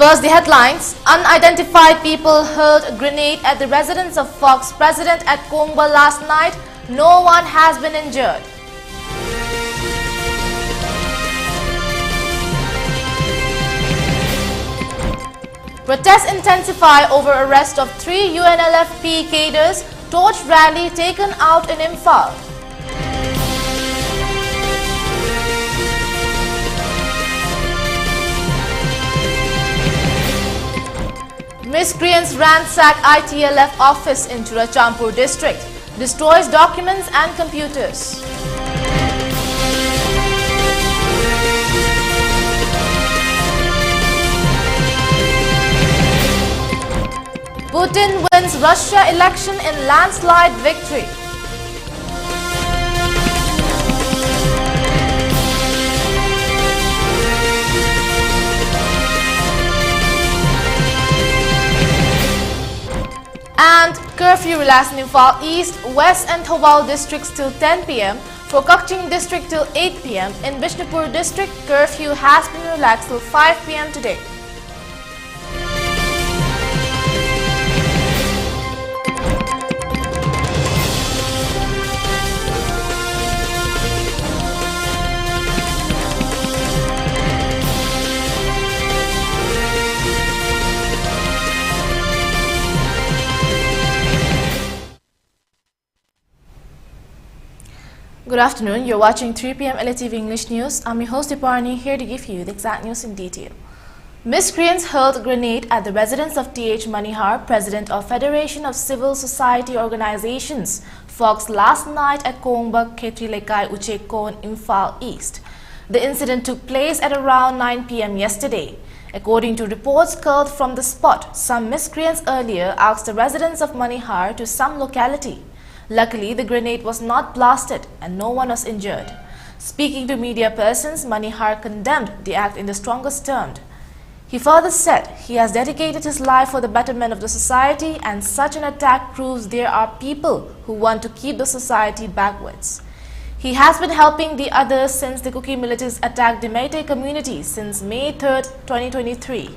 First, the headlines. Unidentified people hurled a grenade at the residence of Fox president at Kongba last night. No one has been injured. Protests intensify over arrest of 3 UNLF PE cadres. Torch rally taken out in Imphal. Miscreants ransack ITLF office in Churachampur district, destroys documents and computers. Putin wins Russia election in landslide victory. And curfew relaxed in Imphal East, West and Thawal districts till 10 p.m. For Kakching district till 8 p.m. In Bishnupur district, curfew has been relaxed till 5 p.m. today. Good afternoon, you're watching 3 p.m. ELITETV English News. I'm your host Dipwarani, here to give you the exact news in detail. Miscreants hurled a grenade at the residence of T.H. Manihar, President of Federation of Civil Society Organizations, Fox, last night at Kongba, Khetri Lekai, Uchekon, Imphal East. The incident took place at around 9 p.m. yesterday. According to reports curled from the spot, some miscreants earlier asked the residents of Manihar to some locality. Luckily, the grenade was not blasted and no one was injured. Speaking to media persons, Manihar condemned the act in the strongest terms. He further said he has dedicated his life for the betterment of the society, and such an attack proves there are people who want to keep the society backwards. He has been helping the others since the Kuki militants attacked the Meitei community since May 3, 2023.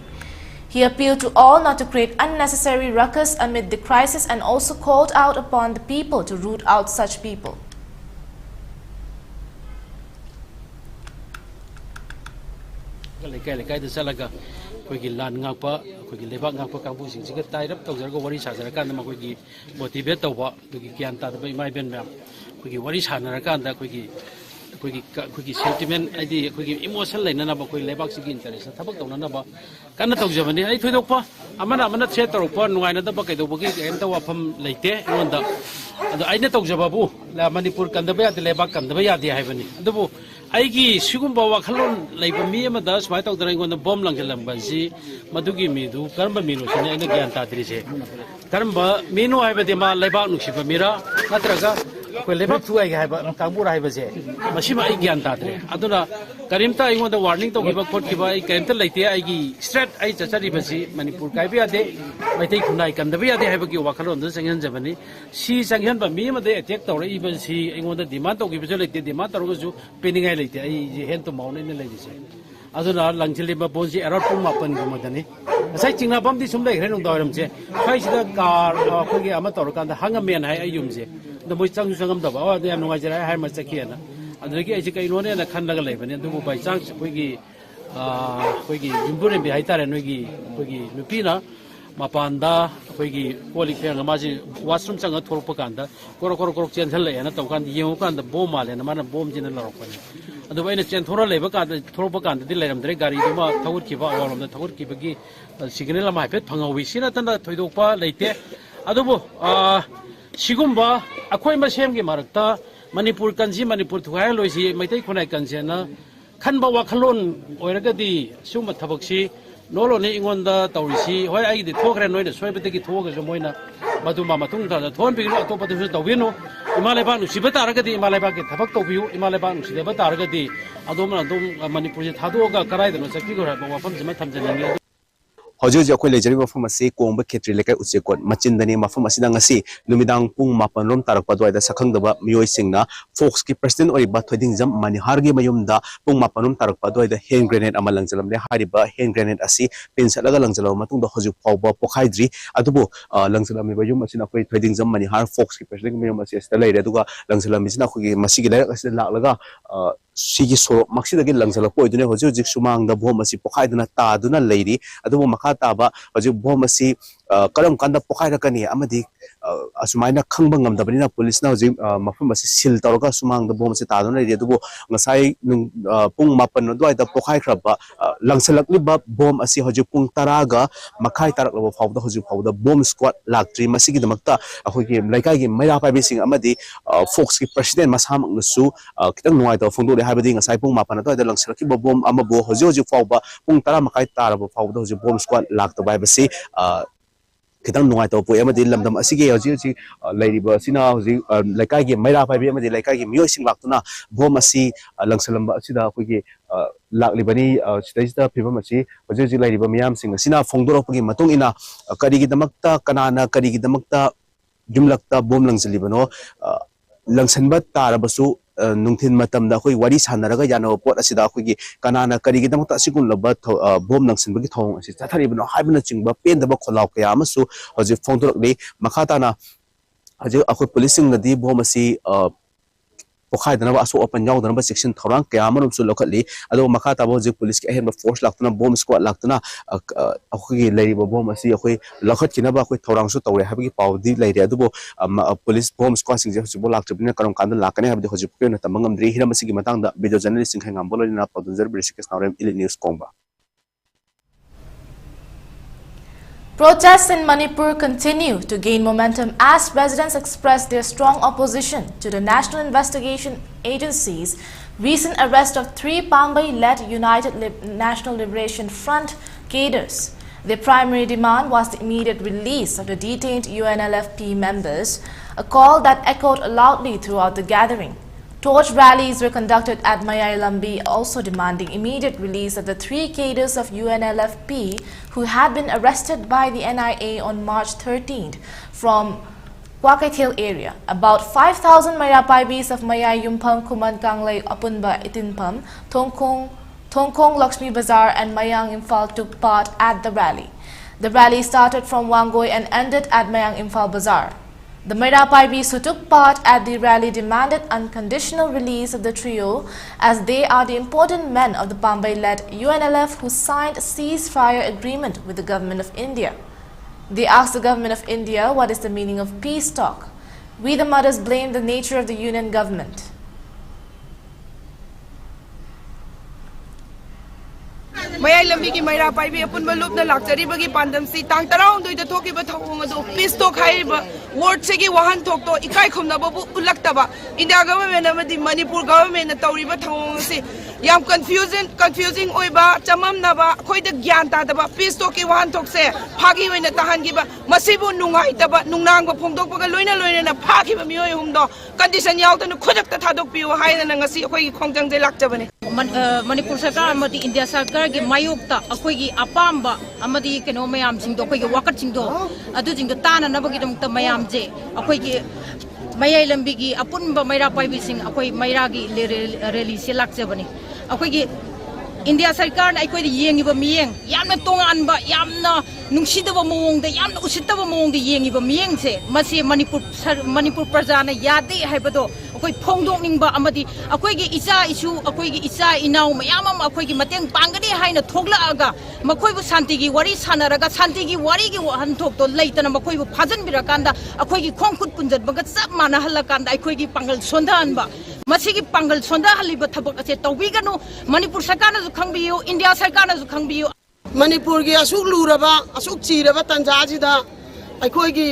He appealed to all not to create unnecessary ruckus amid the crisis and also called out upon the people to root out such people. Sentiment, emotion, interest, Kana Togjavani, I told Opa, Amana Chet or Pon, wine at the bucket of Bukit and the Wapam Late, and the Aina Togjababu, La Manipur Kandabia, the Lebak and the Baya, the Ivani. The Bo Aiki, Sugumba Wakalon, like me, Madas, my dog on the bomb Langalambazi, Madugi Midu, Karma Mino, and the Gantadrice. Karamba, Mino, I have the Ma Lebanu Shipamira, Natraga. Lebak to I have a Tambur I was here. Mashima Igiantatre. Aduna Karimta, I want the warning to give a court give I can't like the Igi strat I Chasaribasi, Manipur Kaibia de, I take Nike and the way they have a Wakalo, the second Germany. She sang him by me, they attacked or even she want the demand of the demand or was pinning a lady. I hand to mount in the ladies. Aduna Langiliba Bonzi, Arapum up and Gumadani. Citing a bomb this Sunday, Renum Dormse, Fight the car, Kugi Amator, the Hungarian I Yumse. The most Sangam Dava, they have no idea how much Sakiana. And the Gajica and the Kandaga Levan, and do by chance, Wiggy, Jumburin Behaitar and Wiggy, Lupina, Mapanda, Wiggy, Wally Maji, Washroom Sanga Torpakanda, Korokoro Gentile, and Tokan, the Yokan, the Bomal, and the man of bombs in the Loropan. And the way the Centora Levaca, the Torpakanda, the Lam Dregari, Tawurkiva, all of the Tawurkibagi, Signala, my pet, Pango, we see that under Todopa later. Adobo, Shigumba, Aquima Shemgi Marta, Manipur Kanji, Manipur to Halosi, Maite Kona Kanjana, Kanba Wakalon, Oregadi, Suma Taboxi, Nolo Ningonda, Taurisi, why I the talk and the swipe take it talk as a moina, Matuma Matunga, the Ton Big top of the Vino, Imalaban, Shibataragadi, Malabaki, Tabako view, Imalaban, Shibataragadi, Adoma, Manipur, Hadoga, Karaidan, Sakigo, Wapam, Matam. hojik hojik akhoi lejari mafam asi kongba khetri lekai uchekot machindani mafam asida ngasi numidang pung mapan rom tarak padwai da sakhang daba mioi singna Fox ki president ori ba thoding jam manihar gi mayumda pung mapan rom tarak padwai da hand grenade amalang jalam le hariba hand grenade asi pin salaga langjalo matung da hojik pawba pokhaidri adubu langjalam mi bayum asina akhoi thoding jam manihar Fox ki president mayum asi sta leire aduga langjalam mi sina akhoi masigi lerak asida laklaga sigi so maksidagi langjala ko idune hojik hojik sumang da bom asi pokhaiduna ta duna leiri adubu makha taba hojik bom asi karam kanda pokhaira kani amadi asumaina khangba ngamdabani police na hojik mafam asi sil tawga sumang da bom asi ta duna leiri adubu ngasai pung mapan dwai da pokhai khraba langsalakli ba bom asi hojik pung taraga makhai tarak labo fawda hojik fawda bom squad laktri masigi damakta akhogi laikai gi maira pai bising amadi Fox ki president masamang nusu kitang nuai da phongdo habadi ngasai pung mapan dwai da langsalaki ba bom amabo hojik hojik fawba pung tara makai tarabo fawda hojik bom squad lakta bai basi kitang nuai to poe amadi lamdam asige hojik hojik lairiba sina hojik laikai gi maira pai bi amadi laikai gi miyoi sing laktuna bom asi langsalamba asida akogi laklibani sida phibam asi hojik hojik lairiba miyam sing asina phongdorapagi matung ina karigi damakta kanana karigi damakta jumlakta bom langsalibano langsanba tarabasu nungthin matam da khoi wari sanaraga yana pot asida khoi gi kanana karigi damakta sigun laba bom langsanbagi thong asi chathari bano haibna chingba pendaba kholaw kaya amasu hojik phongdorakli makhatana hojik akhoi policing nadi bom asi pokhai dana aso open yaw dana section thorang kaya manum su lokali ado makata bo je police ki ahem force laktuna bomb squad laktuna akhi leiri bom asi akhi lokhat kina ba akhi thorang su tawre habgi pawdi leiri ado police bomb squad sing je bo laktubina karam kan lakane habdi hoji pukena tamangam dri hiram asi gi matang da video journalist sing khangam bolina pawdunzer brishikes nawrem elite news kongba. Protests in Manipur continue to gain momentum as residents express their strong opposition to the National Investigation Agency's recent arrest of 3 Pambai-led United National Liberation Front cadres. Their primary demand was the immediate release of the detained UNLF members, a call that echoed loudly throughout the gathering. Torch rallies were conducted at Mayailambi, also demanding immediate release of the 3 cadres of UNLF who had been arrested by the NIA on March 13th from Kwakaithil area. About 5,000 Mayrapaibis of Mayay Yumpam, Kuman Kanglay, Apunba, Itinpam, Tongkong, Lakshmi Bazar and Mayang Imphal took part at the rally. The rally started from Wangoi and ended at Mayang Imphal Bazar. The Mayrapaibis who took part at the rally demanded unconditional release of the trio as they are the important men of the Pambai-led UNLF who signed a ceasefire agreement with the government of India. They asked the government of India what is the meaning of peace talk. We the mothers blame the nature of the union government. Mayay lambi ki mayra pai bi apun balup na lakchari bagi pandam si tang tarong doi da thoki ba thong ado peace talk hai ba word se gi wahan thok to ikai khomna ba bu ulakta ba India government amadi Manipur government na tawri ba thong si yam confusing oi ba chamam na ba khoi da gyan ta da ba peace talk ki wahan thok se phagi oi na tahan gi ba masibu nungai ta ba nungnang ba phongdok ba loina na phagi ba mioi hum do condition yaw ta nu khodak ta thadok piu hai na ngasi khoi gi khongjang je lakcha bane Manipur Sarkar amadi India Sarkar gi mayokta akhoi gi apamba amadi keno mayam sing do akhoi gi wakat sing do adu jing do tana na bagi dum ta mayam je akhoi gi mayai lambi gi apun ba mayra pai bi sing akhoi mayra gi rally se lak je bani akhoi gi India Sarkar na akhoi yengi ba miyeng yamna tongan ba yamna nungshida ba mong da yamna usita ba mong da yengi ba miyeng se masi Manipur praja na yade hai ba do akhoi phongdok ning ba amadi akhoi gi icha isu akhoi gi icha inau mayamam akhoi gi mateng pangani haina thogla aga makhoi bu santi gi wari sanaraga santi gi wari gi han thok to leitana makhoi bu phajan birakanda akhoi gi khongkhut punjat baga chap mana halakanda akhoi gi pangal sondhan ba masi gi pangal sondha haliba thabak ase tawbiganu Manipur Sarkar na khangbiyu India Sarkar na khangbiyu Manipur gi asuk luraba asuk chiraba tanja jida akhoi gi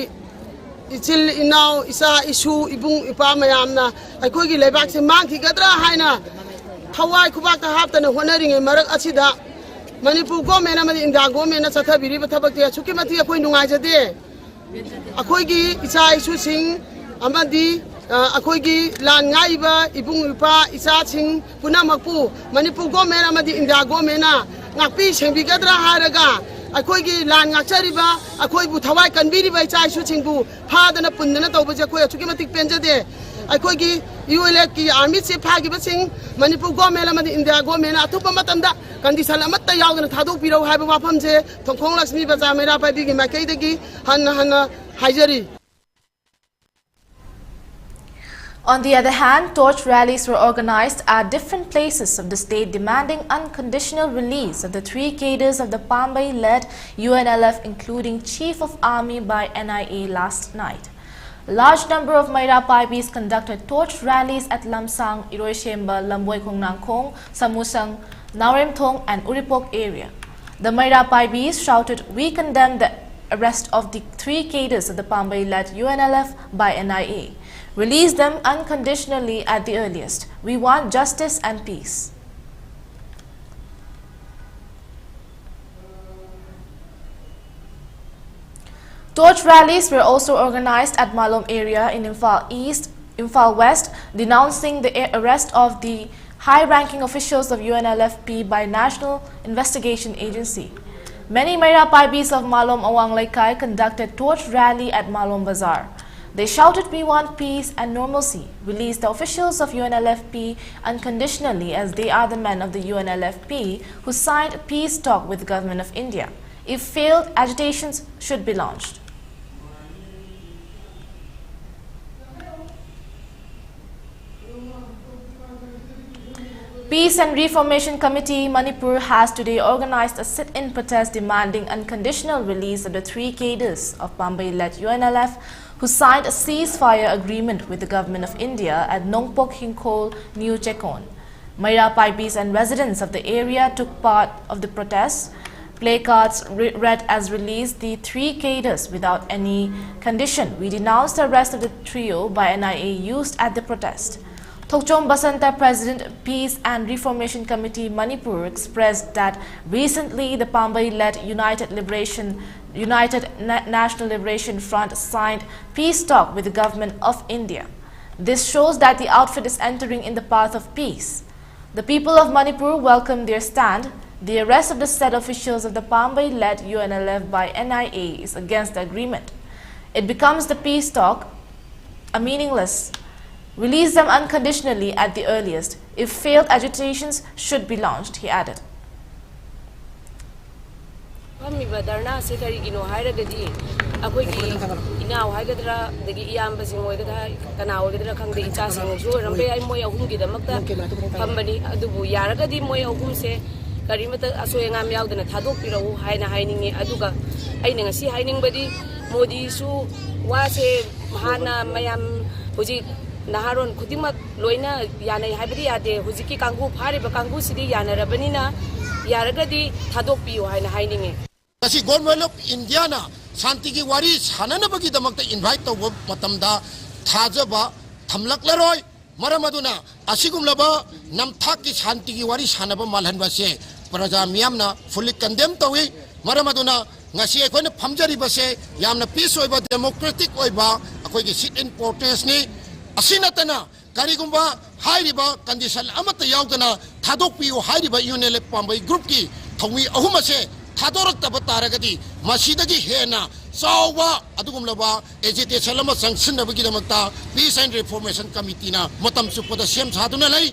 ichil inau isa isu ibung ipa mayamna akhoi gi lebak se mang thi gadra haina thawai khubak ta hap tana honoring marak achida Manipur government amadi India government na chatha biri ba thabak te chuki mati akhoi nungai jade akhoi gi isa isu sing amadi akhoi gi lan ngai ba ibung ipa isa sing punamakpu Manipur government amadi India government na ngakpi sengbi gadra haraga ꯑꯩꯈꯣꯏꯒꯤ ꯂꯥꯟ ꯉꯥꯛꯆꯔꯤꯕ ꯑꯩꯈꯣꯏꯕꯨ ꯊꯋꯥꯏ ꯀꯟꯕꯤꯔꯤꯕ ꯏꯆꯥ ꯏꯁꯨꯁꯤꯡꯕꯨ ꯐꯥꯗꯅ ꯄꯨꯟꯗꯅ ꯇꯧꯕꯁꯦ ꯑꯩꯈꯣꯏ ꯑꯁꯨꯛꯀꯤ ꯃꯇꯤꯛ ꯄꯦꯟꯖꯗꯦ ꯑꯩꯈꯣꯏꯒꯤ UNLFꯀꯤ ꯑꯥꯔꯃꯤ ꯆꯤꯐ ꯐꯥꯈꯤꯕꯁꯤꯡ ꯃꯅꯤꯄꯨꯔ ꯒꯣꯔꯃꯦꯟ ꯑꯃꯗꯤ ꯏꯟꯗꯤꯌꯥ ꯒꯣꯔꯃꯦꯟꯅ ꯑꯊꯨꯕ ꯃꯇꯝꯗ ꯀꯟꯗꯤꯁꯟ ꯑꯃꯠꯇ ꯌꯥꯎꯗꯅ ꯊꯥꯗꯣꯛꯄꯤꯔꯧ ꯍꯥꯏꯕ ꯋꯥꯐꯝꯁꯦ ꯊꯣꯡꯈꯣꯡ ꯂꯛꯁꯃꯤ ꯕꯖꯥꯔ ꯃꯩꯔꯥ ꯄꯥꯏꯕꯤꯒꯤ ꯃꯥꯏꯀꯩꯗꯒꯤ ꯍꯟꯅ ꯍꯥꯏꯖꯔꯤ. On the other hand, torch rallies were organized at different places of the state demanding unconditional release of the 3 cadres of the Pambay-led UNLF, including Chief of Army by NIA last night. A large number of Maira Paibis conducted torch rallies at Lamsang, Iroishemba, Lamboy Kongnangkong, Samusang, Nauremthong and Uripok area. The Maira Paibis shouted, "We condemn the arrest of the 3 cadres of the Pambay-led UNLF by NIA. Release them unconditionally at the earliest. We want justice and peace." Torch rallies were also organized at Malom area in Imphal East, Imphal West, denouncing the arrest of the high-ranking officials of UNLFP by National Investigation Agency. Many Maira Paibis of Malom Awang Laikai conducted torch rally at Malom Bazaar. They shouted, "We want peace and normalcy. Release the officials of UNLFP unconditionally, as they are the men of the UNLFP who signed a peace talk with the government of India. If failed, agitations should be launched." Peace and Reformation Committee Manipur has today organized a sit-in protest demanding unconditional release of the 3 cadres of Pambay-led UNLF who signed a ceasefire agreement with the government of India at Nongpok Hinkol, New Chekon. Maira Paibis and residents of the area took part of the protests. Placards read as "Release the 3 cadres without any condition. We denounce the arrest of the trio by NIA used at the protest." Thokchom Basanta President, Peace and Reformation Committee Manipur expressed that recently the Pambay-led United National Liberation Front signed peace talk with the government of India. This shows that the outfit is entering in the path of peace. The people of Manipur welcome their stand. The arrest of the said officials of the Pambay-led UNLF by NIA is against the agreement. It becomes the peace talk meaningless. Release them unconditionally at the earliest. If failed, agitations should be launched, he added. Karimata asoy ngam yaudana thadok piraw haina haininge aduga aina ngasi hainingbadi Modi su wase hana mayam huji naharon khudima loina yana haibri ade hujiki kangu phare ba kangu sidi yana rabanina yaragadi thadok piyo haina haininge kasi government of India na shanti ki wari sanana bagi damakta invite taw matamda thajaba thamlaklaroi maramaduna asigumlaba namthak ki shanti ki wari sanaba malhanba se praja miyamna fully condemn tawi maramaduna ngasi akoina phamjari base yamna peace oiba democratic oiba akoi ki sit in protest ni asinatana karigumba hairiba condition amata yaudana thadokpiu hairiba UNLF Pambay group ki thongi ahumase thadorktaba taragadi masidagi hena sawa adugumlaba agitation lama sanction nabagi damakta Peace and Reformation Committee na matam supoda sem saduna lai.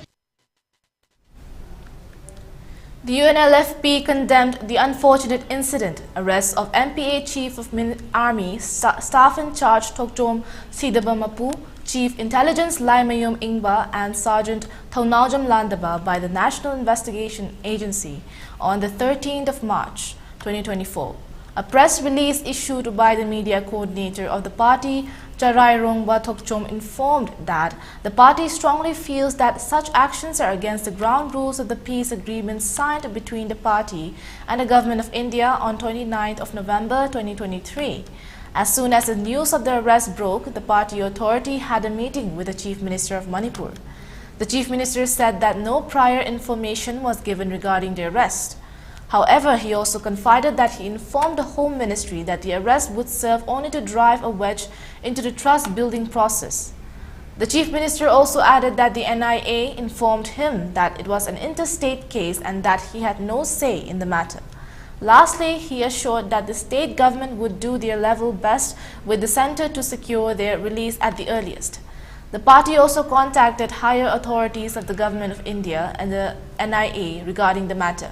The UNLFP condemned the unfortunate incident, arrest of MPA Chief of Army Staff in Charge Thokchom Sidabamapu, Chief Intelligence Laimayum Ingba and Sergeant Thaunaujam Landaba by the National Investigation Agency on the 13th of March 2024. A press release issued by the media coordinator of the party, Charai Rongba Thokchom, informed that the party strongly feels that such actions are against the ground rules of the peace agreement signed between the party and the government of India on 29th of November 2023. As soon as the news of the arrest broke, the party authority had a meeting with the Chief Minister of Manipur. The Chief Minister said that no prior information was given regarding the arrest. However, he also confided that he informed the Home Ministry that the arrest would serve only to drive a wedge into the trust-building process. The Chief Minister also added that the NIA informed him that it was an interstate case and that he had no say in the matter. Lastly, he assured that the state government would do their level best with the centre to secure their release at the earliest. The party also contacted higher authorities of the Government of India and the NIA regarding the matter.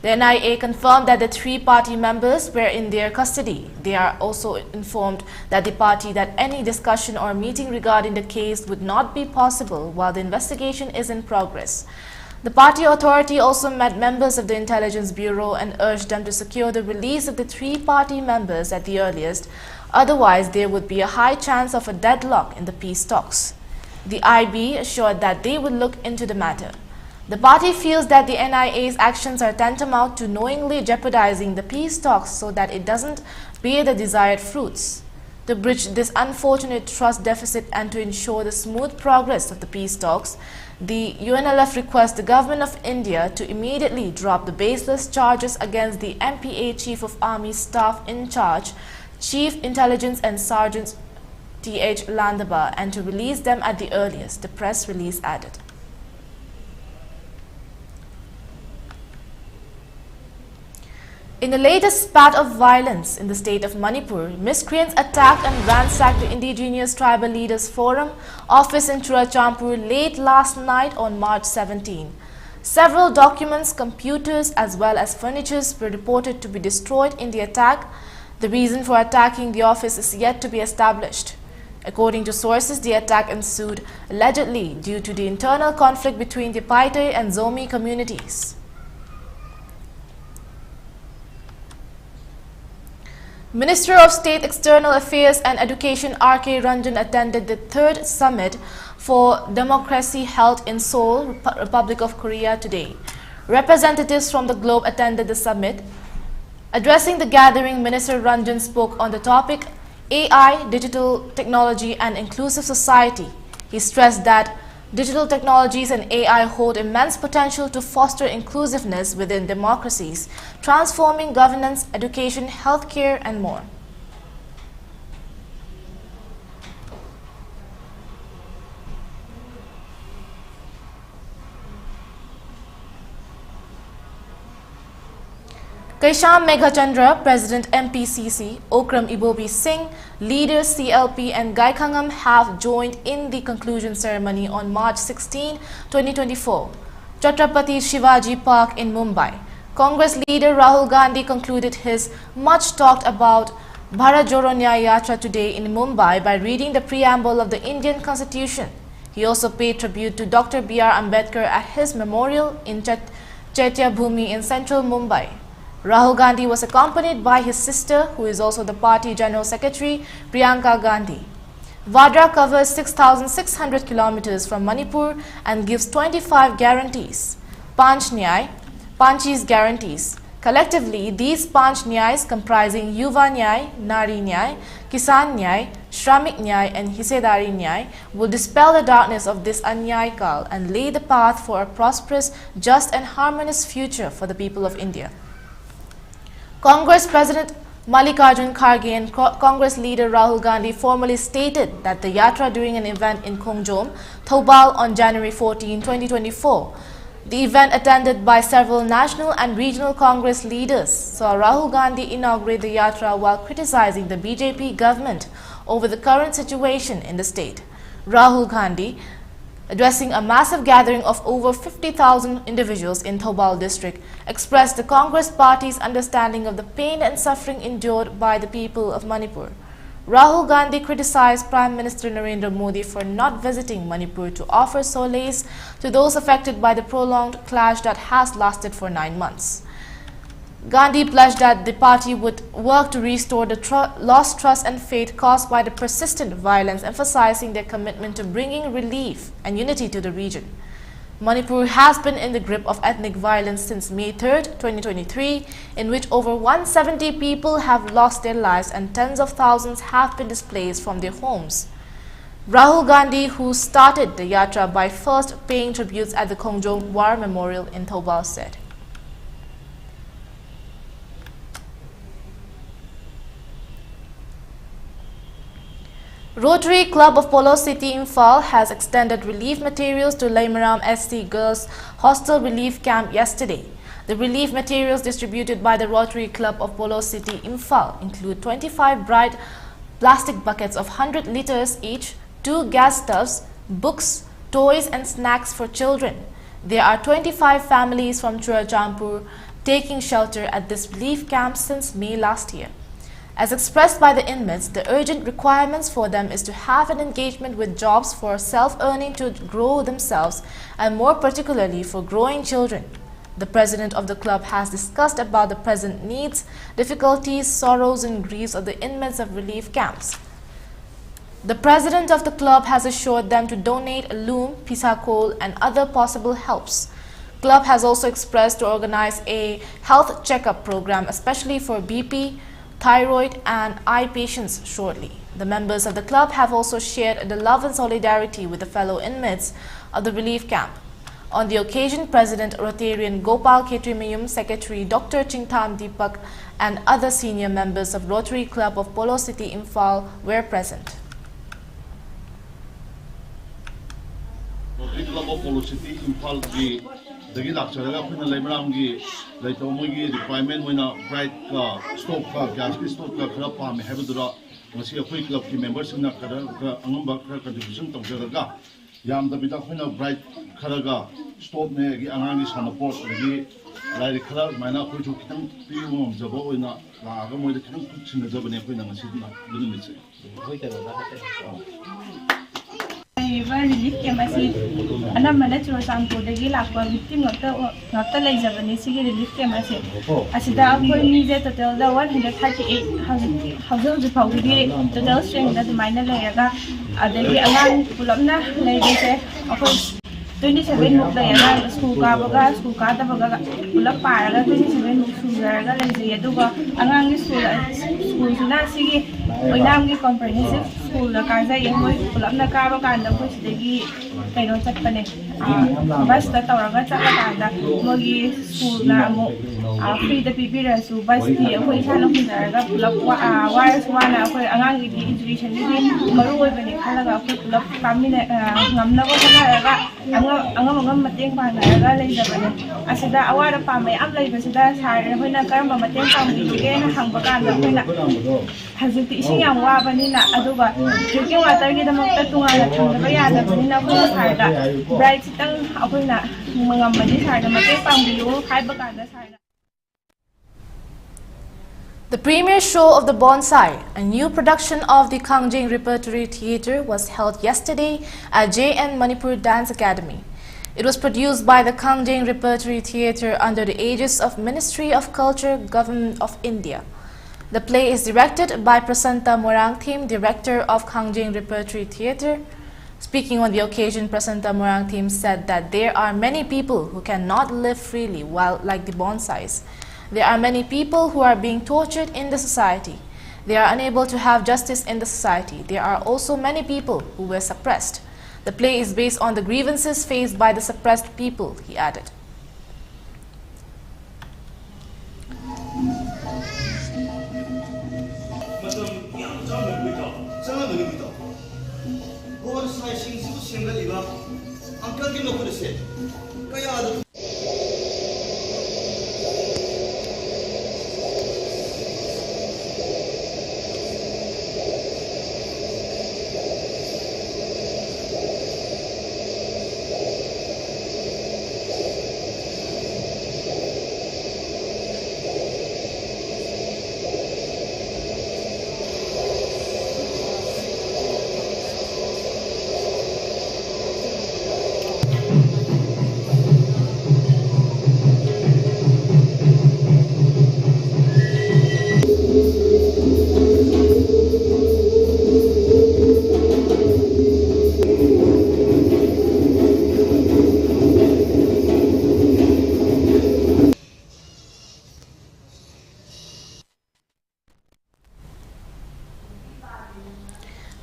The NIA confirmed that the 3 party members were in their custody. They are also informed that the party that any discussion or meeting regarding the case would not be possible while the investigation is in progress. The party authority also met members of the Intelligence Bureau and urged them to secure the release of the 3 party members at the earliest. Otherwise, there would be a high chance of a deadlock in the peace talks. The IB assured that they would look into the matter. The party feels that the NIA's actions are tantamount to knowingly jeopardizing the peace talks so that it doesn't bear the desired fruits. To bridge this unfortunate trust deficit and to ensure the smooth progress of the peace talks, the UNLF requests the Government of India to immediately drop the baseless charges against the MPA Chief of Army Staff in charge, Chief Intelligence and Sergeant T.H. Landaba, and to release them at the earliest, the press release added. In the latest spat of violence in the state of Manipur, miscreants attacked and ransacked the Indigenous Tribal Leaders Forum office in Churachampur late last night on March 17. Several documents, computers as well as furniture were reported to be destroyed in the attack. The reason for attacking the office is yet to be established. According to sources, the attack ensued allegedly due to the internal conflict between the Paitay and Zomi communities. Minister of State External Affairs and Education R.K. Ranjan attended the 3rd Summit for Democracy held in Seoul, Republic of Korea today. Representatives from the globe attended the summit. Addressing the gathering, Minister Ranjan spoke on the topic AI, digital technology and inclusive society. He stressed that digital technologies and AI hold immense potential to foster inclusiveness within democracies, transforming governance, education, healthcare, and more. Kaisham Meghachandra, President MPCC, Okram Ibobi Singh, leaders CLP and Gaikhangam have joined in the conclusion ceremony on March 16, 2024. Chhatrapati Shivaji Park in Mumbai. Congress leader Rahul Gandhi concluded his much talked about Bharat Jodo Nyaya Yatra today in Mumbai by reading the preamble of the Indian Constitution. He also paid tribute to Dr. B.R. Ambedkar at his memorial in Chaitya Bhumi in central Mumbai. Rahul Gandhi was accompanied by his sister, who is also the party General Secretary, Priyanka Gandhi. Vadra covers 6,600 kilometers from Manipur and gives 25 guarantees. Panchis guarantees. Collectively, these Panch Nyais comprising Yuva Nyay, Nari Nyay, Kisan Nyay, Shramik Nyay and Hisedari Nyay will dispel the darkness of this Anyay Kal and lay the path for a prosperous, just and harmonious future for the people of India. Congress President Mallikarjun Kharge and Congress leader Rahul Gandhi formally stated that the Yatra during an event in Khongjom, Thoubal on January 14, 2024. The event, attended by several national and regional Congress leaders, saw Rahul Gandhi inaugurate the Yatra while criticizing the BJP government over the current situation in the state. Rahul Gandhi, addressing a massive gathering of over 50,000 individuals in Thoubal district, expressed the Congress party's understanding of the pain and suffering endured by the people of Manipur. Rahul Gandhi criticized Prime Minister Narendra Modi for not visiting Manipur to offer solace to those affected by the prolonged clash that has lasted for 9 months. Gandhi pledged that the party would work to restore the lost trust and faith caused by the persistent violence, emphasizing their commitment to bringing relief and unity to the region. Manipur has been in the grip of ethnic violence since May 3, 2023, in which over 170 people have lost their lives and tens of thousands have been displaced from their homes. Rahul Gandhi, who started the Yatra by first paying tributes at the Khongjom War Memorial in Thoubal, said, Rotary Club of Polo City Imphal has extended relief materials to Laimaram SC Girls Hostel Relief Camp yesterday. The relief materials distributed by the Rotary Club of Polo City, Imphal, include 25 bright plastic buckets of 100 liters each, 2 gas stoves, books, toys and snacks for children. There are 25 families from Churachampur taking shelter at this relief camp since May last year. As expressed by the inmates, the urgent requirements for them is to have an engagement with jobs for self-earning to grow themselves and more particularly for growing children. The president of the club has discussed about the present needs, difficulties, sorrows and griefs of the inmates of relief camps. The president of the club has assured them to donate a loom, pisa coal and other possible helps. Club has also expressed to organize a health checkup program, especially for BP, thyroid and eye patients shortly. The members of the club have also shared the love and solidarity with the fellow inmates of the relief camp. On the occasion, President Rotarian Gopal Ketrimayum, Secretary Dr. Chingtham Deepak and other senior members of Rotary Club of Polo City, Imphal were present. Rotary Club of Polo City, Imphal ki dagi lakcharaga phina leimaram gi leitomo gi requirement moina bright ka stove ka gas ki stove ka khara pam hebudura ngasi akhoi club ki members na kara angamba kara contribution tawjaraga yam da bida phina bright kharaga stove ne gi angang gi sanaport gi lai khara maina khoi chu kitang pi mom jabo oina la ga moi de kitang china jabane phina ngasi na bunu mitse hoi ta da relief camp asi anamana Churachampur dagi lakwa victim ngakta leijabani sigi relief camp asi asida akoi ni je total da 138 hausa phawgi total strength da maina leyaga adagi angang pulapna leide akoi 27 muk leyaga school ka da baga pulap paraga 27 muk suraga leije aduga angang school suna sigi oinam gi comprehensive school la kaza yemoi pulapna ka ba kan da ko sidagi kaino chatpane bus ta tawraga chakada mogi school na mo free da pipira su bus ti akoi sala kunaraga pulap wires wana akoi angang gi education gi maru oi bane khalaga akoi pulap kamina ngamna ko khalaga angam mateng pa naraga leijabane asida awara pa mai am leibasida sare hoina karamba mateng pa ge na hangba kan da hoina hazukti ising yang wa bani na aduga drinking water gi da makta tungala thangba ya da bani na ko sarga bright sitang akoina mangam bani sarga mateng pa biyu khaiba kan da sarga. The premiere show of The Bonsai, a new production of the Kangjing Repertory Theatre, was held yesterday at JN Manipur Dance Academy. It was produced by the Kangjing Repertory Theatre under the aegis of Ministry of Culture, Government of India. The play is directed by Prasanta Morangthim, director of Kangjing Repertory Theatre. Speaking on the occasion, Prasanta Morangthim said that there are many people who cannot live freely while like the bonsais. There are many people who are being tortured in the society. They are unable to have justice in the society. There are also many people who were suppressed. The play is based on the grievances faced by the suppressed people, he added.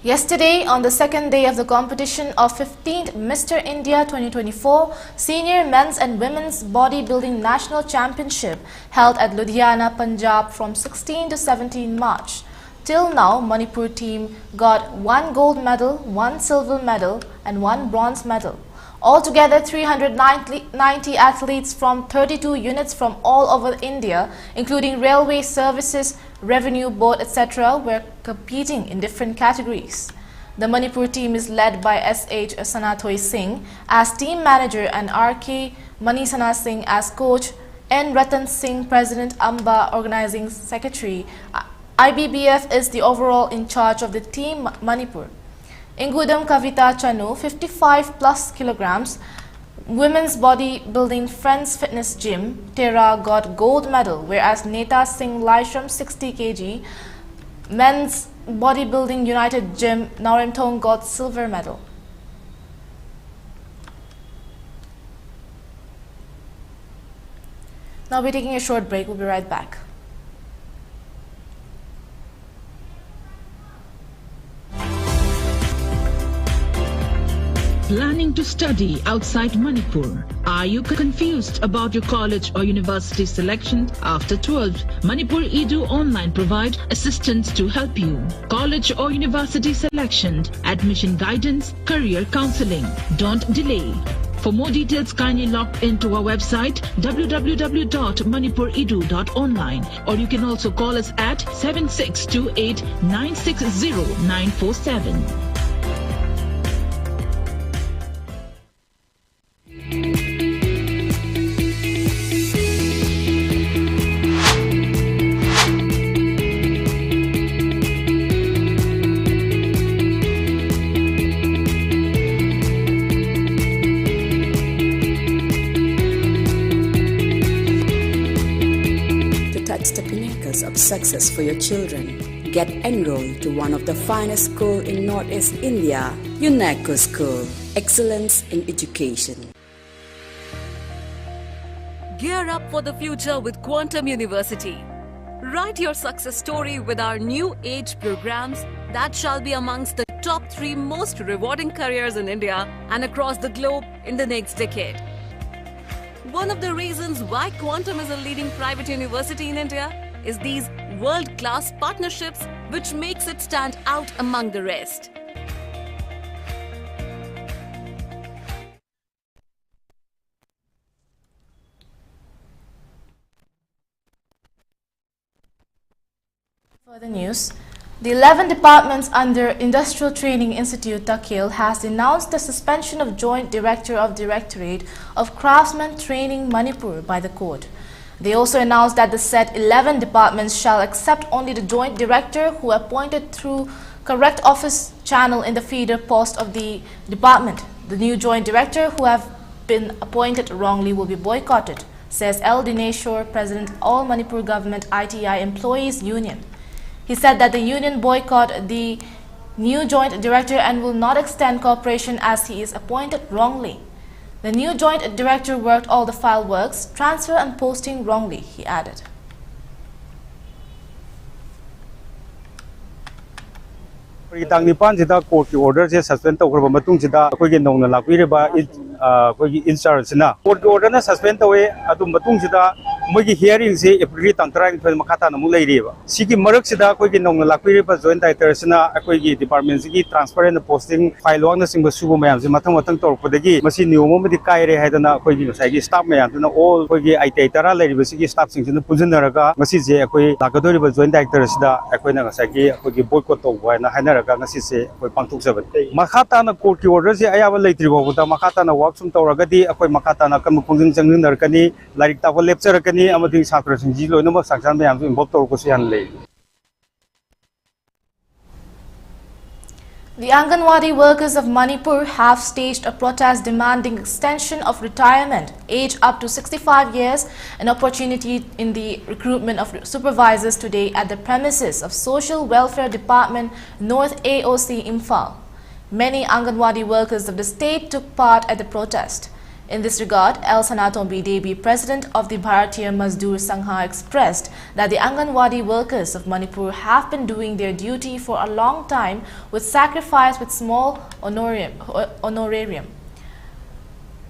Yesterday, on the second day of the competition of 15th Mr. India 2024 Senior Men's and Women's Bodybuilding National Championship held at Ludhiana, Punjab from 16 to 17 March. Till now, Manipur team got 1 gold medal, 1 silver medal and 1 bronze medal. Altogether, 390 athletes from 32 units from all over India, including railway services, revenue board, etc., were competing in different categories. The Manipur team is led by S.H. Sanatoy Singh as team manager and R.K. Manisana Singh as coach, N. Ratan Singh, President, Amba, Organizing Secretary. IBBF is the overall in charge of the team Manipur. Ingudam Kavita Chanu, 55 plus kilograms, Women's Bodybuilding Friends Fitness Gym, Tera got gold medal, whereas Neta Singh Laishram 60 kg, Men's Bodybuilding United Gym, Narimthong got silver medal. Now we're taking a short break. We'll be right back. Planning to study outside Manipur? Are you confused about your college or university selection after 12? Manipur Edu Online provide assistance to help you. College or university selection, admission guidance, career counseling. Don't delay. For more details, kindly log into our website www.manipuredu.online, or you can also call us at 7628 960 947. Of success for your children. Get enrolled to one of the finest schools in Northeast India, UNESCO School. Excellence in education. Gear up for the future with Quantum University. Write your success story with our new age programs that shall be amongst the top 3 most rewarding careers in India and across the globe in the next decade. One of the reasons why Quantum is a leading private university in India is these world-class partnerships which makes it stand out among the rest. Further news. The 11 departments under Industrial Training Institute Takil has denounced the suspension of Joint Director of Directorate of Craftsman Training Manipur by the court. They also announced that the said 11 departments shall accept only the joint director who appointed through correct office channel in the feeder post of the department. The new joint director who have been appointed wrongly will be boycotted, says L. Dineshwar, President All Manipur Government ITI Employees Union. He said that the union boycott the new joint director and will not extend cooperation as he is appointed wrongly. The new joint director worked all the file works, transfer and posting wrongly, he added. Tang Nipan Jida court order suspend over Matung Kogan Lakiriba in Sarasina. Court order suspend away Adum Matung Jida, Mugi hearings a pretty tantang for Makata Mulariva. Siki Maraksida, Kogan Lakiriba, joint Tersina, Akogi departments, transparent posting, file long the single Subamans, Matamatan for the G, Masini, Momadi Kairi Hadana, Kogi Sagi, stop me, and all Kogi Itera, Lady Basiki stops in the Puzanaraga, Masisi, Akoi, Lakadori, joint actors, Akoina Sagi, Kogi Boycott, Hana. Makata na court orders ayaw later buta makata na work sum tawragadi akoy makata na kam pungjing jangnin narkani larik tawa lecture kani amading sakra sinji lo no saksan mayam involved to ko sian le. The Anganwadi workers of Manipur have staged a protest demanding extension of retirement age up to 65 years, an opportunity in the recruitment of supervisors today at the premises of Social Welfare Department, North AOC Imphal. Many Anganwadi workers of the state took part at the protest. In this regard, L. Sanatombi Devi, president of the Bharatiya Mazdoor Sangha, expressed that the Anganwadi workers of Manipur have been doing their duty for a long time with sacrifice with small honorarium.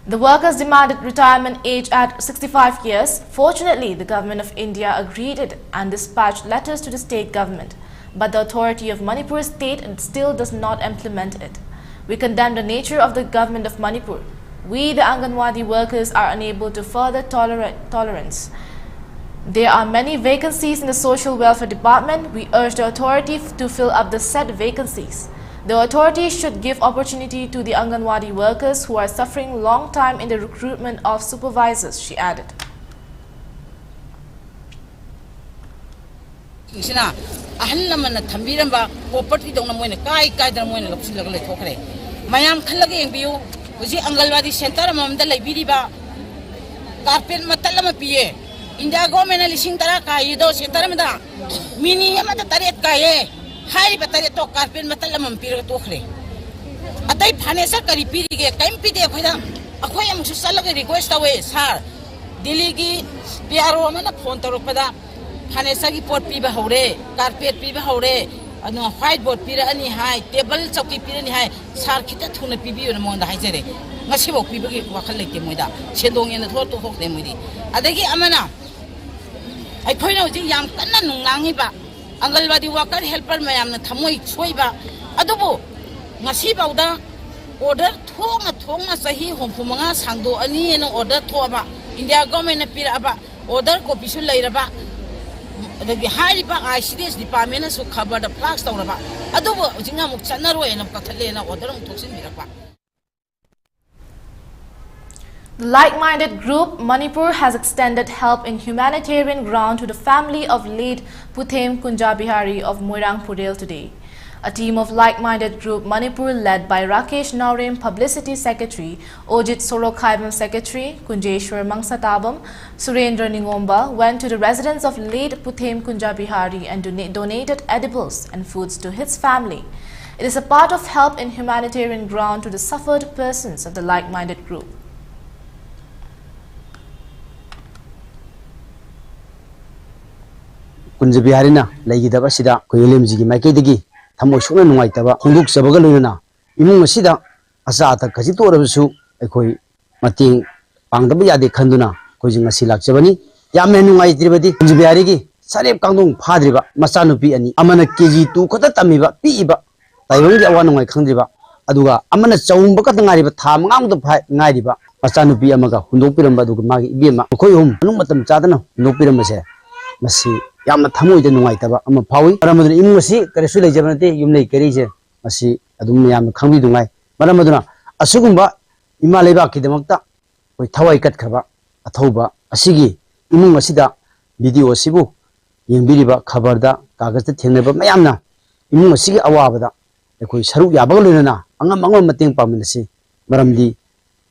The workers demanded retirement age at 65 years. Fortunately, the government of India agreed it and dispatched letters to the state government. But the authority of Manipur state still does not implement it. We condemn the nature of the government of Manipur. We, the Anganwadi workers, are unable to further tolerance. There are many vacancies in the Social Welfare Department. We urge the authority to fill up the said vacancies. The authorities should give opportunity to the Anganwadi workers who are suffering long time in the recruitment of supervisors, she added. India government lising tara kaya do center mada mini amata taret kaya hai batare to carpet matal mampir to khre atai phane sa kari piri ge time pide khoida akhoi am susala ge request away sir Delhi gi PRO mana phone taro pada phane sa gi pot pi ba hore carpet pi ba hore ano white board pi ra ani hai table chauki pi ani hai sir khita thuna pi bi na monda hai jere ngasi bok pi ba gi wakhal leke moida sendong ena thor to hok de moidi adagi amana I point out the young Kananungangiba, Angalwadi worker helper mayam Tamoi Soiba, Adobo, Masibauda, order Tonga Sahi, Homanga, Sando, Ani, and order Toba, India government appear about, order Copisu later back. The high back I see this department who cover the plaques down about Adobo, Zingamuk Chanaro and of Catalina, order Toxin Mirapa. The like-minded group Manipur has extended help in humanitarian ground to the family of late Puthem Kunjabihari of Moirang Purel today. A team of like-minded group Manipur led by Rakesh Naurem Publicity Secretary, Ojit Sorokhaibam Secretary, Kunjeshwar Mangsatabam, Surendra Ningomba went to the residence of late Puthem Kunjabihari and donated edibles and foods to his family. It is a part of help in humanitarian ground to the suffered persons of the like-minded group. Kunjabiharina laigidaba sida koyelemjigi maikedigi thamo suna nungaitaba honduk sabaga loina imung sida asa ta kaji torabusu ekoi mating pangdaba yade khanduna kojinga silak jabani yamne nungaitribadi Kunjabiharigi sarep kangdung phadriba machanupi ani amana keji 2 khota tamiba piiba taibangi awa nungai khandriba aduga amana chaumba ka ngariba tham ngamda phai ngairiba machanupi amaga hundok piramba aduga magi ibema khoi hum nung matam chadana hundok piramba se masi yamna thamoi de nungai taba ama phawi paramaduna imungasi karesu lejabanate yumnei kerije masi adum yam khangbi dungai paramaduna asugumba ima leba kidamakta koi thawai kat khaba athauba asigi imung asida video sibu yengbiriba khabarda kagazta thengneba mayamna imung asigi awabada ekoi saruk yabaga loinana angam mateng paminasi maramdi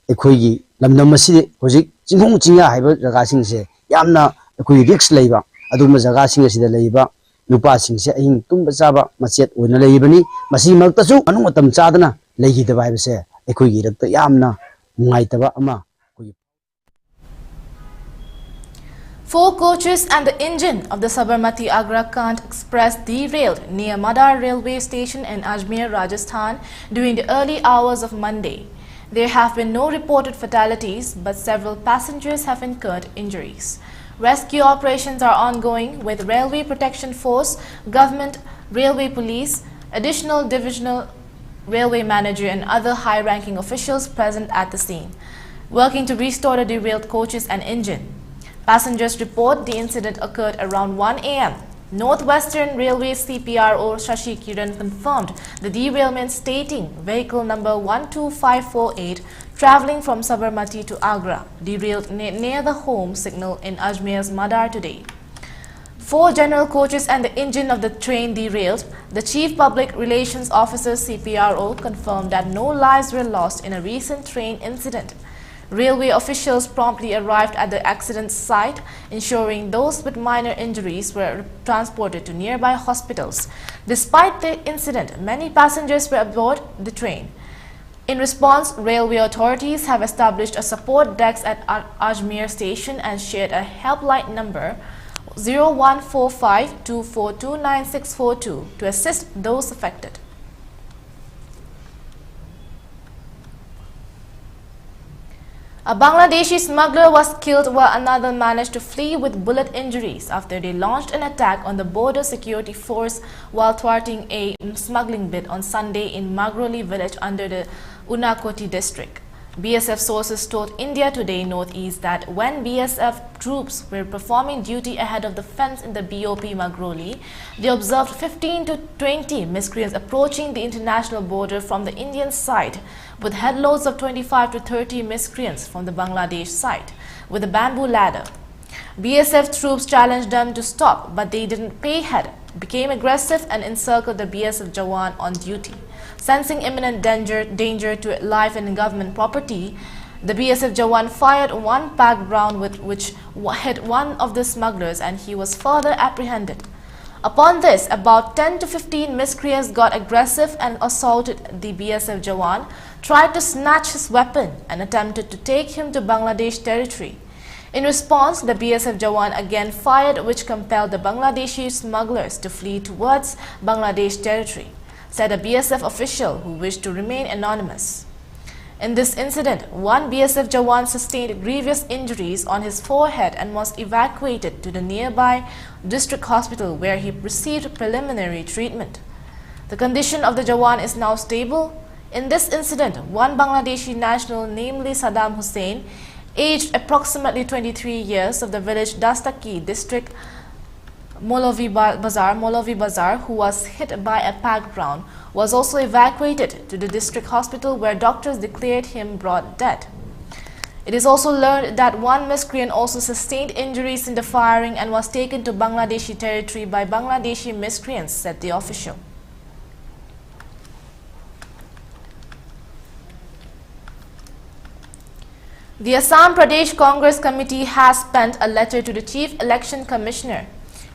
ekoigi lamnam asidi hojik jinghong jingya haiba jaga singse yamna ekoi risk leiba aduma jaga sing asida leiba nupa singse ahin tumba chaba machet oina leibani masi maktasu anu matam chadana leigidaba haibase ekoi gi rakta yamna mungaitaba ama. 4 coaches and the engine of the Sabarmati Agra Kant Express derailed near Madar railway station in Ajmer, Rajasthan during the early hours of Monday. There have been no reported fatalities, but several passengers have incurred injuries. Rescue operations are ongoing with Railway Protection Force, Government, Railway Police, additional divisional railway manager and other high-ranking officials present at the scene, working to restore the derailed coaches and engine. Passengers report the incident occurred around 1 a.m. Northwestern Railway CPRO Shashi Kiran confirmed the derailment, stating vehicle number 12548 travelling from Sabarmati to Agra derailed near the home signal in Ajmer's Madar today. 4 general coaches and the engine of the train derailed. The Chief Public Relations Officer CPRO confirmed that no lives were lost in a recent train incident. Railway officials promptly arrived at the accident site, ensuring those with minor injuries were transported to nearby hospitals. Despite the incident, many passengers were aboard the train. In response, railway authorities have established a support desk at Ajmer station and shared a helpline number 0145242962 to assist those affected. A Bangladeshi smuggler was killed while another managed to flee with bullet injuries after they launched an attack on the border security force while thwarting a smuggling bid on Sunday in Magroli village under the Unakoti district. BSF sources told India Today Northeast that when BSF troops were performing duty ahead of the fence in the BOP Magroli, they observed 15 to 20 miscreants approaching the international border from the Indian side with headloads of 25 to 30 miscreants from the Bangladesh side with a bamboo ladder. BSF troops challenged them to stop, but they didn't pay heed, became aggressive and encircled the BSF Jawan on duty. Sensing imminent danger to life and government property, the BSF Jawan fired one packed round which hit one of the smugglers and he was further apprehended. Upon this, about 10 to 15 miscreants got aggressive and assaulted the BSF Jawan, tried to snatch his weapon and attempted to take him to Bangladesh territory. In response, the BSF Jawan again fired, which compelled the Bangladeshi smugglers to flee towards Bangladesh territory, said a BSF official who wished to remain anonymous. In this incident, one BSF Jawan sustained grievous injuries on his forehead and was evacuated to the nearby district hospital where he received preliminary treatment. The condition of the Jawan is now stable. In this incident, one Bangladeshi national, namely Saddam Hussein, aged approximately 23 years, of the village Dastaki district Molavi Bazar, who was hit by a packed round, was also evacuated to the district hospital where doctors declared him brought dead. It is also learned that one miscreant also sustained injuries in the firing and was taken to Bangladeshi territory by Bangladeshi miscreants, said the official. The Assam Pradesh Congress Committee has sent a letter to the Chief Election Commissioner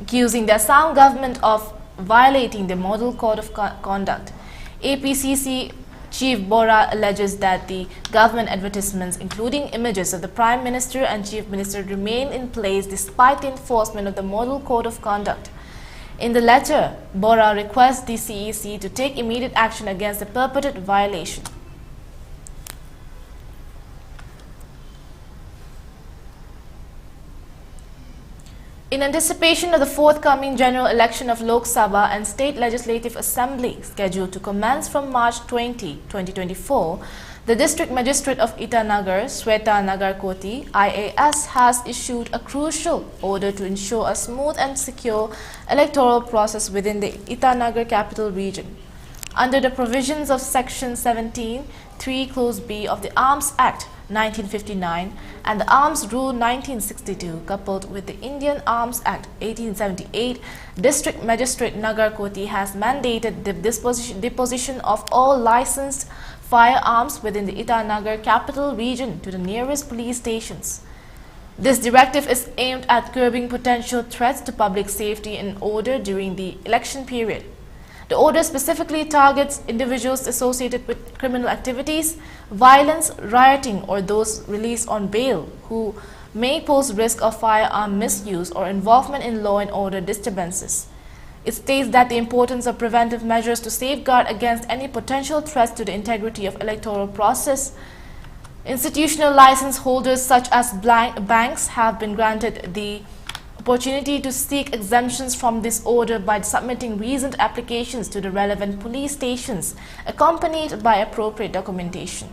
accusing the Assam government of violating the Model Code of Conduct. APCC Chief Bora alleges that the government advertisements, including images of the Prime Minister and Chief Minister, remain in place despite the enforcement of the Model Code of Conduct. In the letter, Bora requests the CEC to take immediate action against the purported violation. In anticipation of the forthcoming general election of Lok Sabha and State Legislative Assembly scheduled to commence from March 20, 2024, the District Magistrate of Itanagar, Sweta Nagarkoti, IAS, has issued a crucial order to ensure a smooth and secure electoral process within the Itanagar capital region. Under the provisions of Section 17, 3 Clause B of the Arms Act 1959 and the Arms Rule 1962, coupled with the Indian Arms Act 1878, District Magistrate Nagarkoti has mandated the deposition of all licensed firearms within the Itanagar capital region to the nearest police stations. This directive is aimed at curbing potential threats to public safety and order during the election period. The order specifically targets individuals associated with criminal activities, violence, rioting, or those released on bail who may pose risk of firearm misuse or involvement in law and order disturbances. It states that the importance of preventive measures to safeguard against any potential threats to the integrity of electoral process. Institutional license holders such as banks have been granted the opportunity to seek exemptions from this order by submitting recent applications to the relevant police stations, accompanied by appropriate documentation.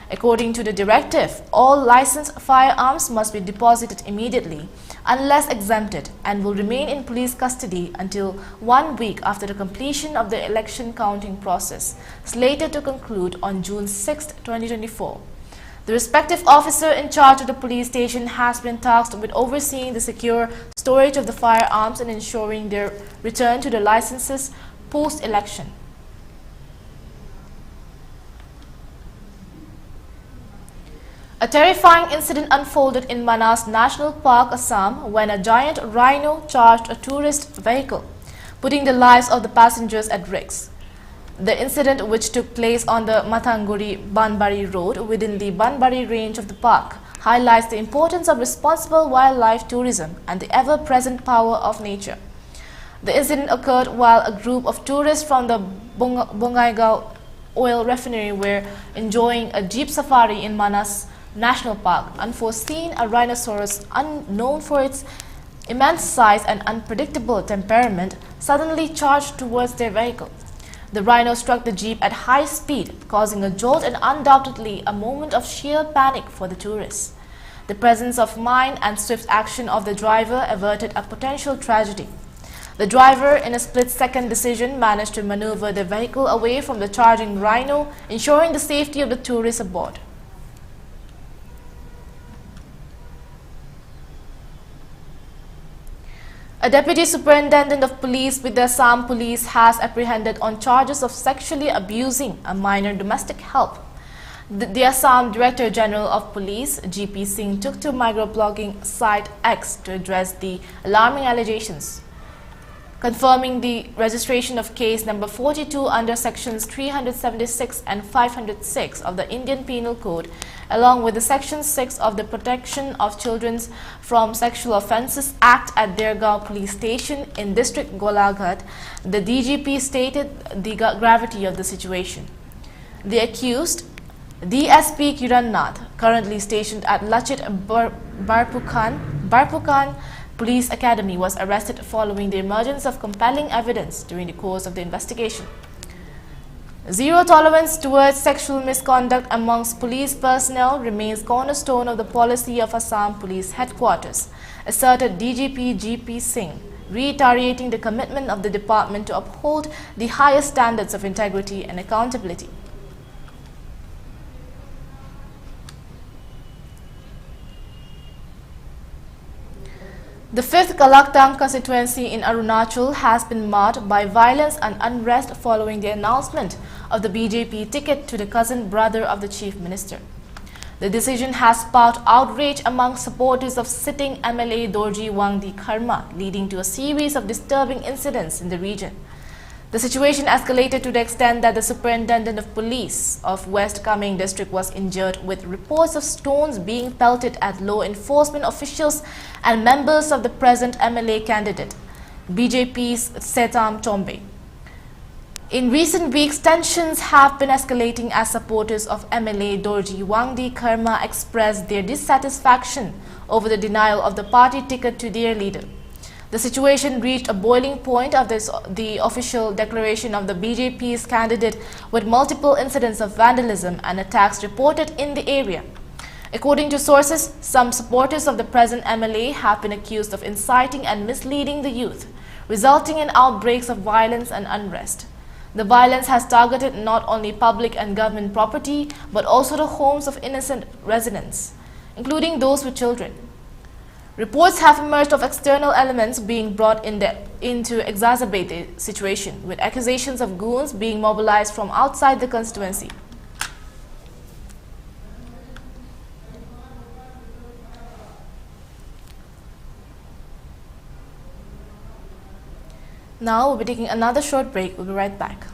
According to the directive, all licensed firearms must be deposited immediately, unless exempted, and will remain in police custody until 1 week after the completion of the election counting process, slated to conclude on June 6, 2024. The respective officer in charge of the police station has been tasked with overseeing the secure storage of the firearms and ensuring their return to the licenses post-election. A terrifying incident unfolded in Manas National Park, Assam, when a giant rhino charged a tourist vehicle, putting the lives of the passengers at risk. The incident, which took place on the Mathanguri-Banbari road within the Banbari range of the park, highlights the importance of responsible wildlife tourism and the ever-present power of nature. The incident occurred while a group of tourists from the Bongaigaon oil refinery were enjoying a jeep safari in Manas National Park. Unforeseen, a rhinoceros, unknown for its immense size and unpredictable temperament, suddenly charged towards their vehicle. The rhino struck the jeep at high speed, causing a jolt and undoubtedly a moment of sheer panic for the tourists. The presence of mind and swift action of the driver averted a potential tragedy. The driver, in a split-second decision, managed to maneuver the vehicle away from the charging rhino, ensuring the safety of the tourists aboard. A deputy superintendent of police with the Assam Police has apprehended on charges of sexually abusing a minor domestic help. The Assam Director General of Police, GP Singh, took to microblogging site X to address the alarming allegations, confirming the registration of case number 42 under sections 376 and 506 of the Indian Penal Code, along with the section 6 of the Protection of Children from Sexual Offences Act at Dergaon Police Station in District Golaghat. The DGP stated the gravity of the situation. The accused, DSP Kiran Nath, currently stationed at Lachit Barpukan Police Academy, was arrested following the emergence of compelling evidence during the course of the investigation. Zero tolerance towards sexual misconduct amongst police personnel remains cornerstone of the policy of Assam Police Headquarters, asserted DGP GP Singh, reiterating the commitment of the department to uphold the highest standards of integrity and accountability. The 5th Kalaktang constituency in Arunachal has been marred by violence and unrest following the announcement of the BJP ticket to the cousin brother of the Chief Minister. The decision has sparked outrage among supporters of sitting MLA Dorji Wangdi Karma, leading to a series of disturbing incidents in the region. The situation escalated to the extent that the Superintendent of Police of West Kameng district was injured, with reports of stones being pelted at law enforcement officials and members of the present MLA candidate, BJP's Setam Tombe. In recent weeks, tensions have been escalating as supporters of MLA Dorji Wangdi Karma expressed their dissatisfaction over the denial of the party ticket to their leader. The situation reached a boiling point after the official declaration of the BJP's candidate, with multiple incidents of vandalism and attacks reported in the area. According to sources, some supporters of the present MLA have been accused of inciting and misleading the youth, resulting in outbreaks of violence and unrest. The violence has targeted not only public and government property, but also the homes of innocent residents, including those with children. Reports have emerged of external elements being brought in to exacerbate the situation, with accusations of goons being mobilized from outside the constituency. Now we'll be taking another short break. We'll be right back.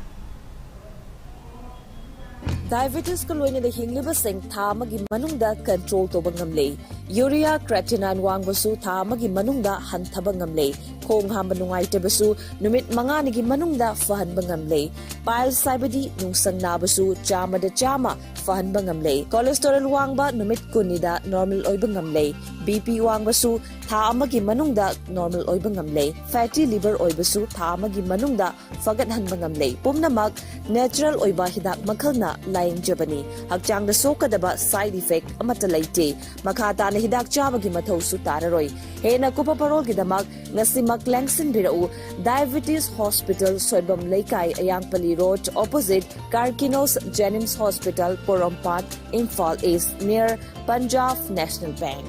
Diabetes ko loina da hingliba sing tha magi manungda control to bangamle. Urea creatinine wangbasu tha magi manungda hanthaba ngamle. Khong hamba nungai tebasu numit manga nigi manungda fahan bangamle. Pile saibadi nungsang nabasu chama da chama fahan bangamle. Cholesterol wangba numit kunida normal oy bangamle. BP wangbasu tha amagi manungda normal oy bangamle. Fatty liver oy basu tha amagi manungda fagat han bangamle. Pumnamak natural oy ba hidak makhalna laing jabani. Hakchang da sokadaba side effect amata laite. Makata na hidak chabagi mathau su tararoy. Hena kupa parol gidamak ngasimak langsin birau Diabetes Hospital Soibam Laikai Ayangpali Road opposite Karkinos Jennings Hospital Porompat Imphal East near Punjab National Bank.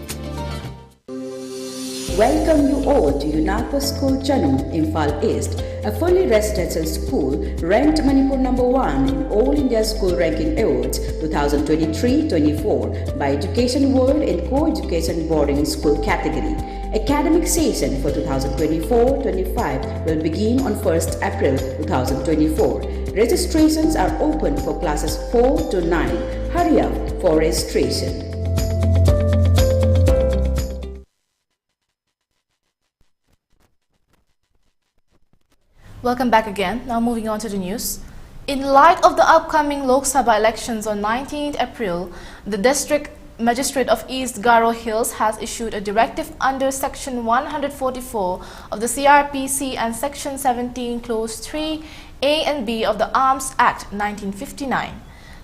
Welcome you all to UNACO School Chanum, Imphal East, a fully residential school ranked Manipur #1 in All India School Ranking Awards 2023-24 by Education World in Co-Education Boarding School category. Academic session for 2024-25 will begin on 1st April 2024. Registrations are open for classes 4 to 9. Hurry up for registration. Welcome back again. Now moving on to the news. In light of the upcoming Lok Sabha elections on 19th April, the District Magistrate of East Garo Hills has issued a directive under Section 144 of the CRPC and Section 17 Clause 3 A and B of the Arms Act 1959.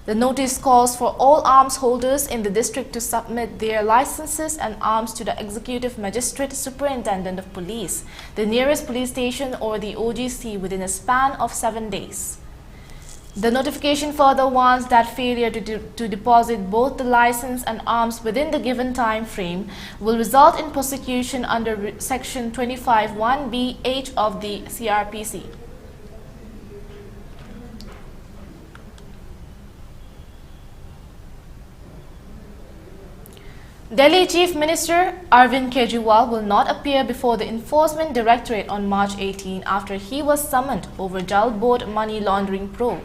The notice calls for all arms holders in the district to submit their licenses and arms to the Executive Magistrate Superintendent of Police, the nearest police station or the OGC within a span of 7 days. The notification further warns that failure to deposit both the license and arms within the given time frame will result in prosecution under Section 25(1)(b)(h) of the CRPC. Delhi Chief Minister Arvind Kejriwal will not appear before the Enforcement Directorate on March 18 after he was summoned over Jal Board money laundering probe.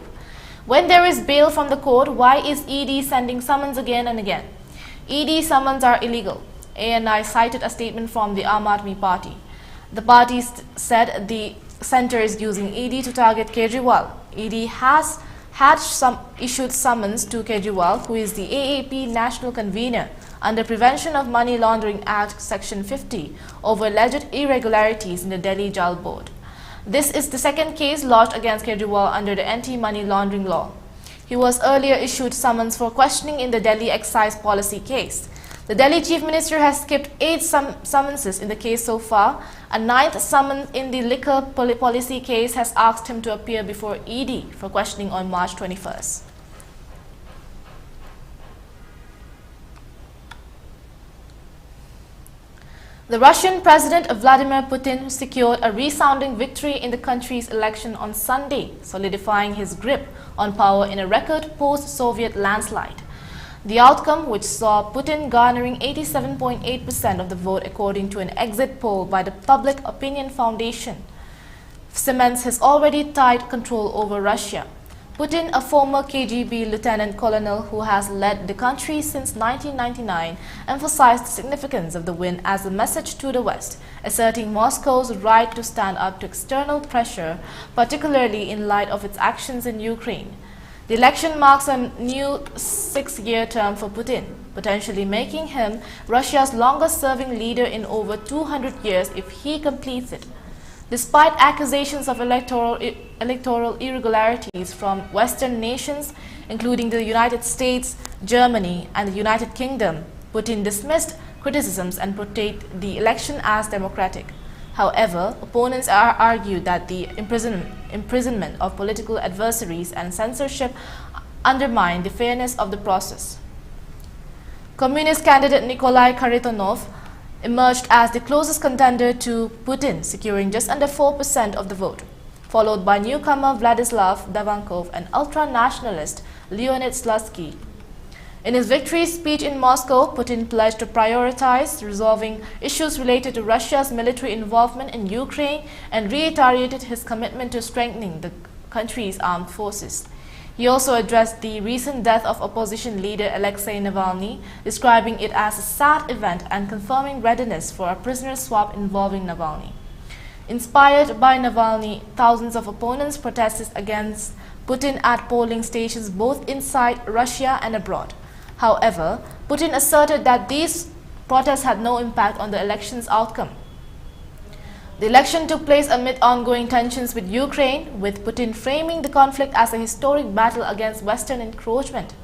When there is bail from the court, why is ED sending summons again and again? ED summons are illegal. ANI cited a statement from the Aam Aadmi Party. The party said the centre is using ED to target Kejriwal. ED has issued summons to Kejriwal, who is the AAP national convener, under Prevention of Money Laundering Act Section 50 over alleged irregularities in the Delhi Jal Board. This is the second case lodged against Kejriwal under the anti-money laundering law. He was earlier issued summons for questioning in the Delhi excise policy case. The Delhi Chief Minister has skipped 8 summonses in the case so far. A 9th summons in the liquor policy case has asked him to appear before ED for questioning on March 21st. The Russian President Vladimir Putin secured a resounding victory in the country's election on Sunday, solidifying his grip on power in a record post-Soviet landslide. The outcome, which saw Putin garnering 87.8% of the vote according to an exit poll by the Public Opinion Foundation, cements his already tight control over Russia. Putin, a former KGB lieutenant colonel who has led the country since 1999, emphasized the significance of the win as a message to the West, asserting Moscow's right to stand up to external pressure, particularly in light of its actions in Ukraine. The election marks a new 6-year term for Putin, potentially making him Russia's longest-serving leader in over 200 years if he completes it. Despite accusations of electoral irregularities from Western nations, including the United States, Germany, and the United Kingdom, Putin dismissed criticisms and portrayed the election as democratic. However, opponents argued that the imprisonment of political adversaries and censorship undermined the fairness of the process. Communist candidate Nikolai Kharitonov emerged as the closest contender to Putin, securing just under 4% of the vote, followed by newcomer Vladislav Davankov and ultra-nationalist Leonid Slutsky. In his victory speech in Moscow, Putin pledged to prioritize resolving issues related to Russia's military involvement in Ukraine and reiterated his commitment to strengthening the country's armed forces. He also addressed the recent death of opposition leader Alexei Navalny, describing it as a sad event and confirming readiness for a prisoner swap involving Navalny. Inspired by Navalny, thousands of opponents protested against Putin at polling stations both inside Russia and abroad. However, Putin asserted that these protests had no impact on the election's outcome. The election took place amid ongoing tensions with Ukraine, with Putin framing the conflict as a historic battle against Western encroachment.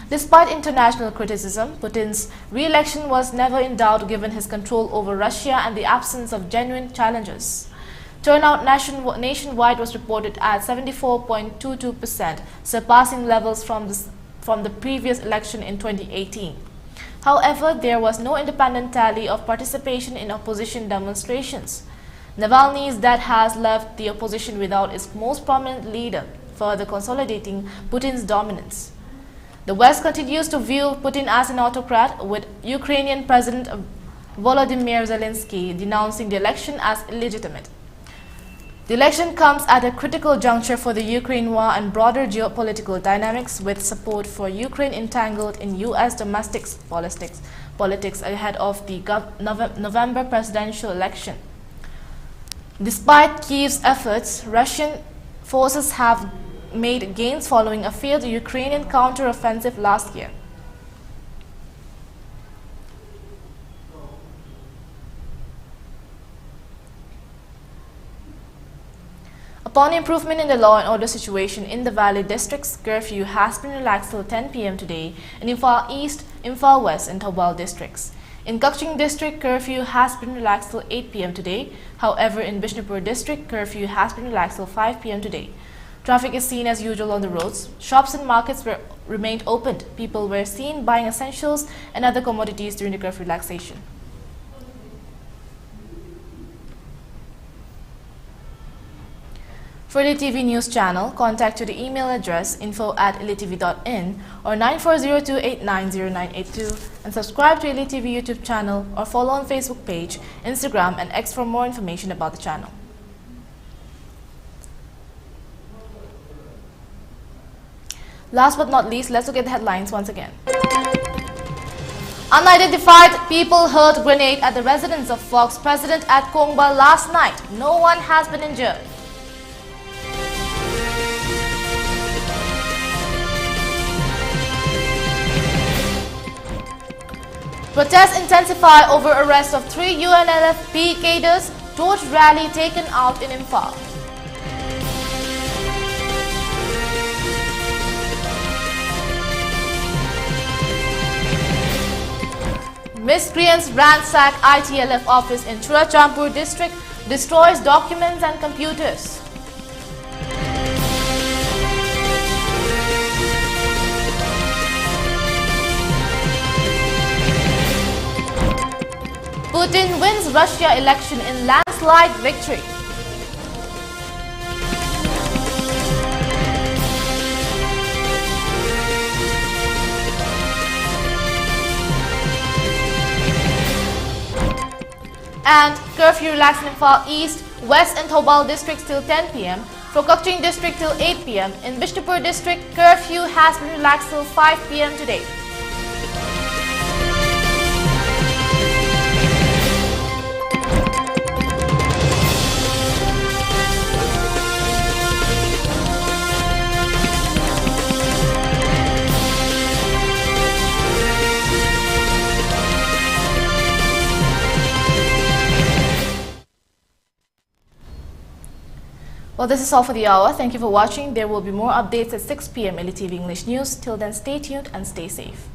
Despite international criticism, Putin's re-election was never in doubt given his control over Russia and the absence of genuine challengers. Turnout nationwide was reported at 74.22%, surpassing levels from the previous election in 2018. However, there was no independent tally of participation in opposition demonstrations. Navalny's death has left the opposition without its most prominent leader, further consolidating Putin's dominance. The West continues to view Putin as an autocrat, with Ukrainian President Volodymyr Zelensky denouncing the election as illegitimate. The election comes at a critical juncture for the Ukraine war and broader geopolitical dynamics, with support for Ukraine entangled in U.S. domestic politics ahead of the November presidential election. Despite Kyiv's efforts, Russian forces have made gains following a failed Ukrainian counter-offensive last year. A Upon improvement in the law and order situation in the Valley districts, curfew has been relaxed till 10 p.m. today in Imphal East, Imphal West and Thoubal districts. In Kukching district, curfew has been relaxed till 8 p.m. today. However, in Bishnupur district, curfew has been relaxed till 5 p.m. today. Traffic is seen as usual on the roads. Shops and markets remained opened. People were seen buying essentials and other commodities during the curfew relaxation. For ELITETV News Channel, contact to the email address info@elitetv.in or 9402890982 and subscribe to ELITETV YouTube channel or follow on Facebook page, Instagram and X for more information about the channel. Last but not least, let's look at the headlines once again. Unidentified people hurled grenade at the residence of Fox president at Kongba last night. No one has been injured. Protests intensify over arrest of 3 UNLF cadres. Torch rally taken out in Imphal. Miscreants ransack ITLF office in Churachampur district, destroys documents and computers. Putin wins Russia election in landslide victory. And curfew relaxed in Imphal East, West and Thoubal districts till 10 p.m. For Kukching district till 8 p.m. In Bishnupur district, curfew has been relaxed till 5 p.m. today. Well, this is all for the hour. Thank you for watching. There will be more updates at 6 p.m. ELITETV English News. Till then, stay tuned and stay safe.